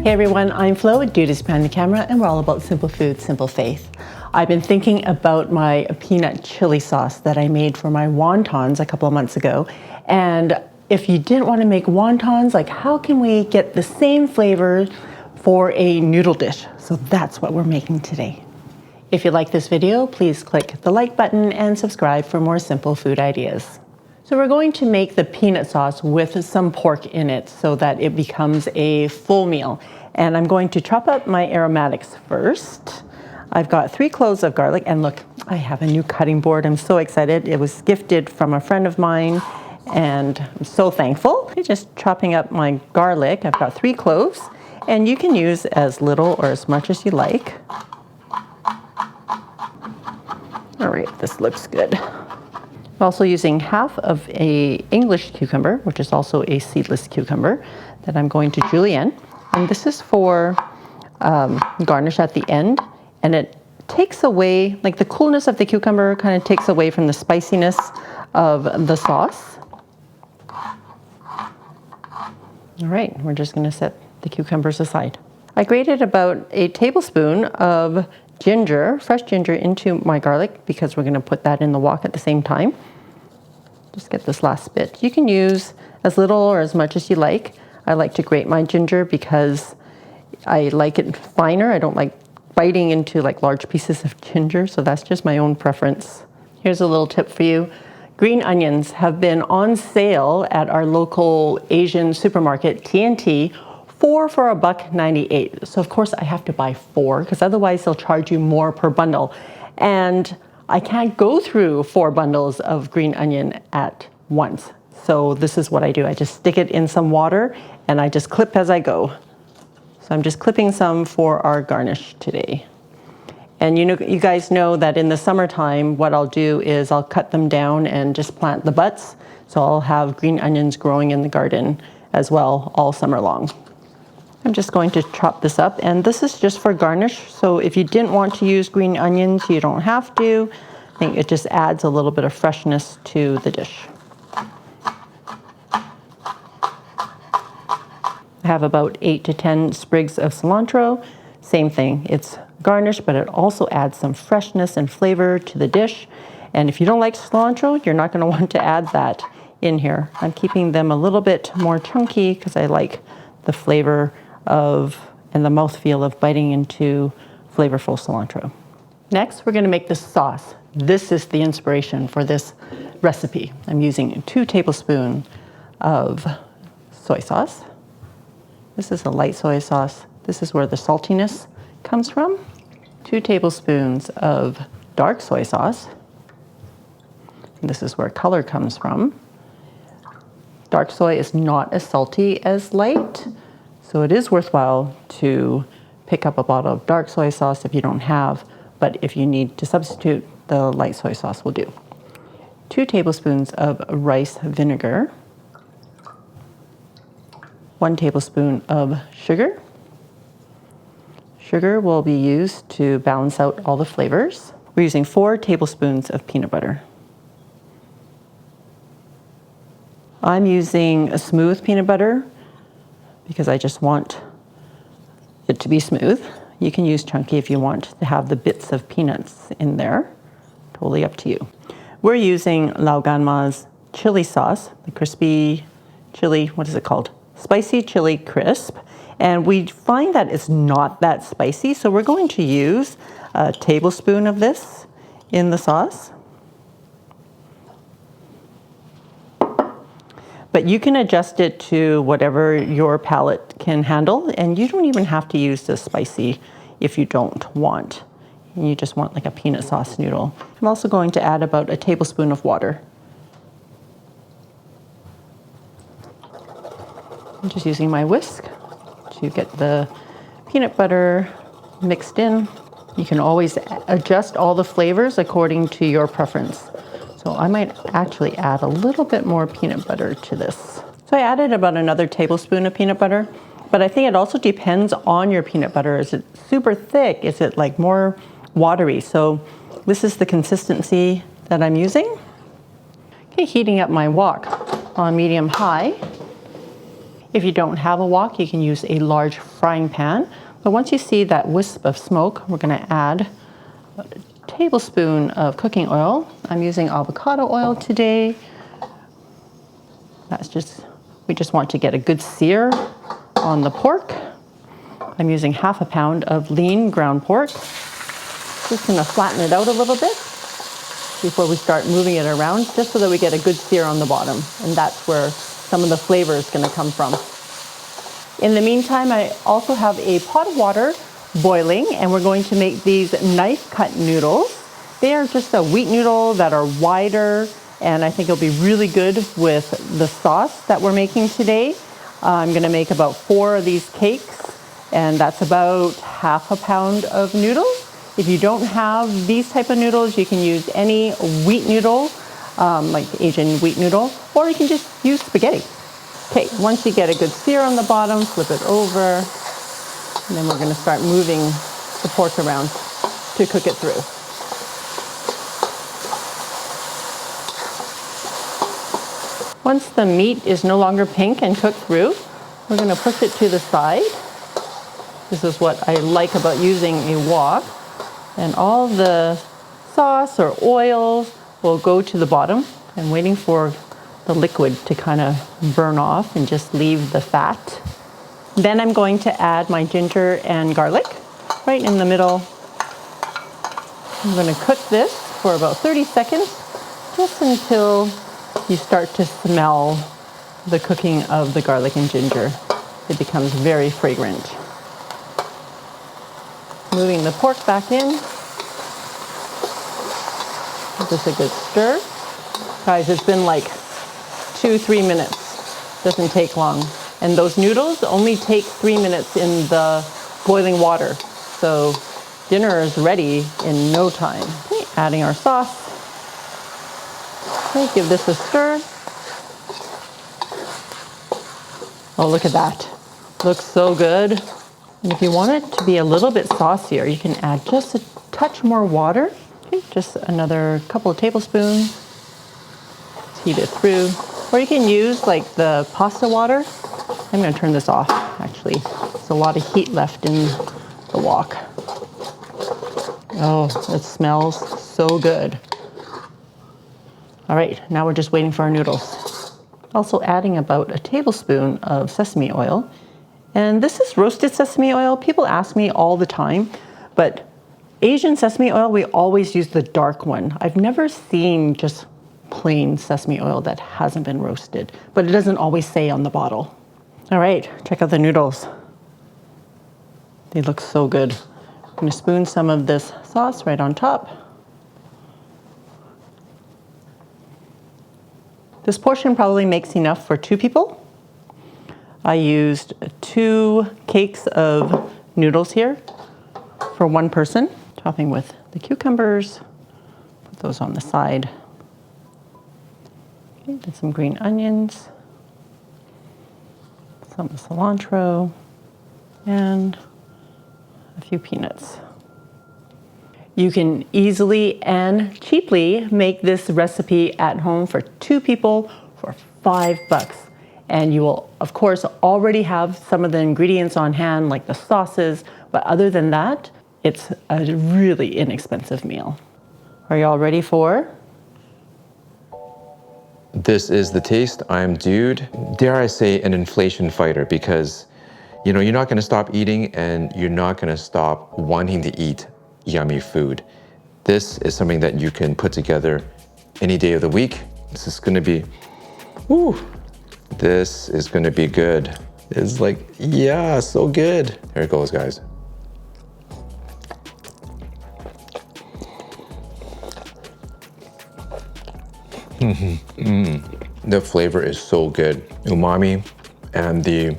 Hey everyone, I'm Flo, Duties Behind the Camera, and we're all about simple food, simple faith. I've been thinking about my peanut chili sauce that I made for my wontons a couple of months ago. And if you didn't want to make wontons, like how can we get the same flavor for a noodle dish? So that's what we're making today. If you like this video, please click the like button and subscribe for more simple food ideas. So we're going to make the peanut sauce with some pork in it so that it becomes a full meal. And I'm going to chop up my aromatics first. I've got 3 cloves of garlic, and look, I have a new cutting board. I'm so excited. It was gifted from a friend of mine, and I'm so thankful. I'm just chopping up my garlic. I've got 3 cloves, and you can use as little or as much as you like. All right, this looks good. I'm also using half of an English cucumber, which is also a seedless cucumber, that I'm going to julienne. And this is for garnish at the end. And it takes away, like the coolness of the cucumber kind of takes away from the spiciness of the sauce. All right, we're just gonna set the cucumbers aside. I grated about a tablespoon of ginger, fresh ginger, into my garlic because we're gonna put that in the wok at the same time. Just get this last bit. You can use as little or as much as you like. I like to grate my ginger because I like it finer. I don't like biting into like large pieces of ginger, so that's just my own preference. Here's a little tip for you. Green onions have been on sale at our local Asian supermarket, T&T, 4 for $1.98. So of course I have to buy 4 because otherwise they'll charge you more per bundle. And I can't go through 4 bundles of green onion at once. So this is what I do. I just stick it in some water and I just clip as I go. So I'm just clipping some for our garnish today. And you guys know that in the summertime, what I'll do is I'll cut them down and just plant the butts. So I'll have green onions growing in the garden as well all summer long. I'm just going to chop this up, and this is just for garnish. So if you didn't want to use green onions, you don't have to. I think it just adds a little bit of freshness to the dish. I have about 8 to 10 sprigs of cilantro. Same thing, it's garnish, but it also adds some freshness and flavor to the dish. And if you don't like cilantro, you're not going to want to add that in here. I'm keeping them a little bit more chunky because I like the flavor of and the mouthfeel of biting into flavorful cilantro. Next, we're going to make the sauce. This is the inspiration for this recipe. I'm using 2 tablespoons of soy sauce. This is a light soy sauce. This is where the saltiness comes from. 2 tablespoons of dark soy sauce. This is where color comes from. Dark soy is not as salty as light, so it is worthwhile to pick up a bottle of dark soy sauce if you don't have, but if you need to substitute, the light soy sauce will do. 2 tablespoons of rice vinegar. 1 tablespoon of sugar. Sugar will be used to balance out all the flavors. We're using 4 tablespoons of peanut butter. I'm using a smooth peanut butter because I just want it to be smooth. You can use chunky if you want to have the bits of peanuts in there. Totally up to you. We're using Laoganma's chili sauce, the crispy chili, what is it called? Spicy chili crisp. And we find that it's not that spicy, so we're going to use a tablespoon of this in the sauce. But you can adjust it to whatever your palate can handle, and you don't even have to use this spicy if you don't want. You just want like a peanut sauce noodle. I'm also going to add about a tablespoon of water. I'm just using my whisk to get the peanut butter mixed in. You can always adjust all the flavors according to your preference. So I might actually add a little bit more peanut butter to this. So I added about another tablespoon of peanut butter, but I think it also depends on your peanut butter. Is it super thick? Is it like more watery? So this is the consistency that I'm using. Okay, heating up my wok on medium high. If you don't have a wok, you can use a large frying pan. But once you see that wisp of smoke, we're gonna add a tablespoon of cooking oil. I'm using avocado oil today. We just want to get a good sear on the pork. I'm using half a pound of lean ground pork. Just gonna flatten it out a little bit before we start moving it around, just so that we get a good sear on the bottom. And that's where some of the flavor is gonna come from. In the meantime, I also have a pot of water boiling, and we're going to make these knife cut noodles. They are just a wheat noodle that are wider, and I think it'll be really good with the sauce that we're making today. I'm gonna make about 4 of these cakes, and that's about half a pound of noodles. If you don't have these type of noodles, you can use any wheat noodle, like Asian wheat noodle, or you can just use spaghetti. Okay, once you get a good sear on the bottom, flip it over, and then we're gonna start moving the pork around to cook it through. Once the meat is no longer pink and cooked through, we're gonna push it to the side. This is what I like about using a wok. And all the sauce or oil will go to the bottom. I'm waiting for the liquid to kind of burn off and just leave the fat. Then I'm going to add my ginger and garlic right in the middle. I'm gonna cook this for about 30 seconds, just until you start to smell the cooking of the garlic and ginger. It becomes very fragrant. Moving the pork back in. Just a good stir. Guys, it's been like 2-3 minutes. Doesn't take long. And those noodles only take 3 minutes in the boiling water. So dinner is ready in no time. Okay, adding our sauce. Okay, give this a stir. Oh, look at that. Looks so good. And if you want it to be a little bit saucier, you can add just a touch more water. Okay, just another couple of tablespoons. Let's heat it through. Or you can use like the pasta water. I'm gonna turn this off, actually. There's a lot of heat left in the wok. Oh, it smells so good. All right, now we're just waiting for our noodles. Also adding about a tablespoon of sesame oil. And this is roasted sesame oil. People ask me all the time, but Asian sesame oil, we always use the dark one. I've never seen just plain sesame oil that hasn't been roasted, but it doesn't always say on the bottle. All right, check out the noodles. They look so good. I'm gonna spoon some of this sauce right on top. This portion probably makes enough for 2 people. I used 2 cakes of noodles here for 1 person. Topping with the cucumbers, put those on the side. Okay, then some green onions, some cilantro, and a few peanuts. You can easily and cheaply make this recipe at home for 2 people for $5. And you will, of course, already have some of the ingredients on hand, like the sauces, but other than that, it's a really inexpensive meal. Are you all ready for? This is the taste. I'm Dude. Dare I say an inflation fighter, because you know, you're not gonna stop eating and you're not gonna stop wanting to eat yummy food. This is something that you can put together any day of the week. This is gonna be, woo, this is gonna be good. It's like, yeah, so good. Here it goes, guys. The flavor is so good. Umami, and the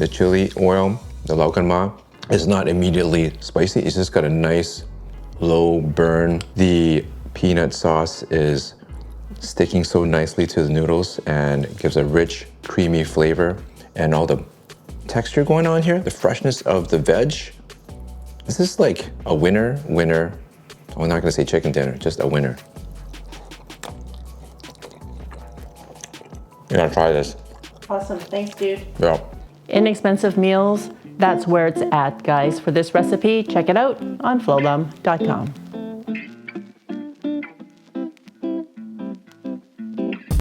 chili oil, the lauganma, is not immediately spicy. It's just got a nice low burn. The peanut sauce is sticking so nicely to the noodles and gives a rich, creamy flavor. And all the texture going on here, the freshness of the veg. This is like a winner. I'm not gonna say chicken dinner, just a winner. You gotta try this. Awesome. Thanks, dude. Yeah. Inexpensive meals, that's where it's at, guys. For this recipe, check it out on flowbum.com.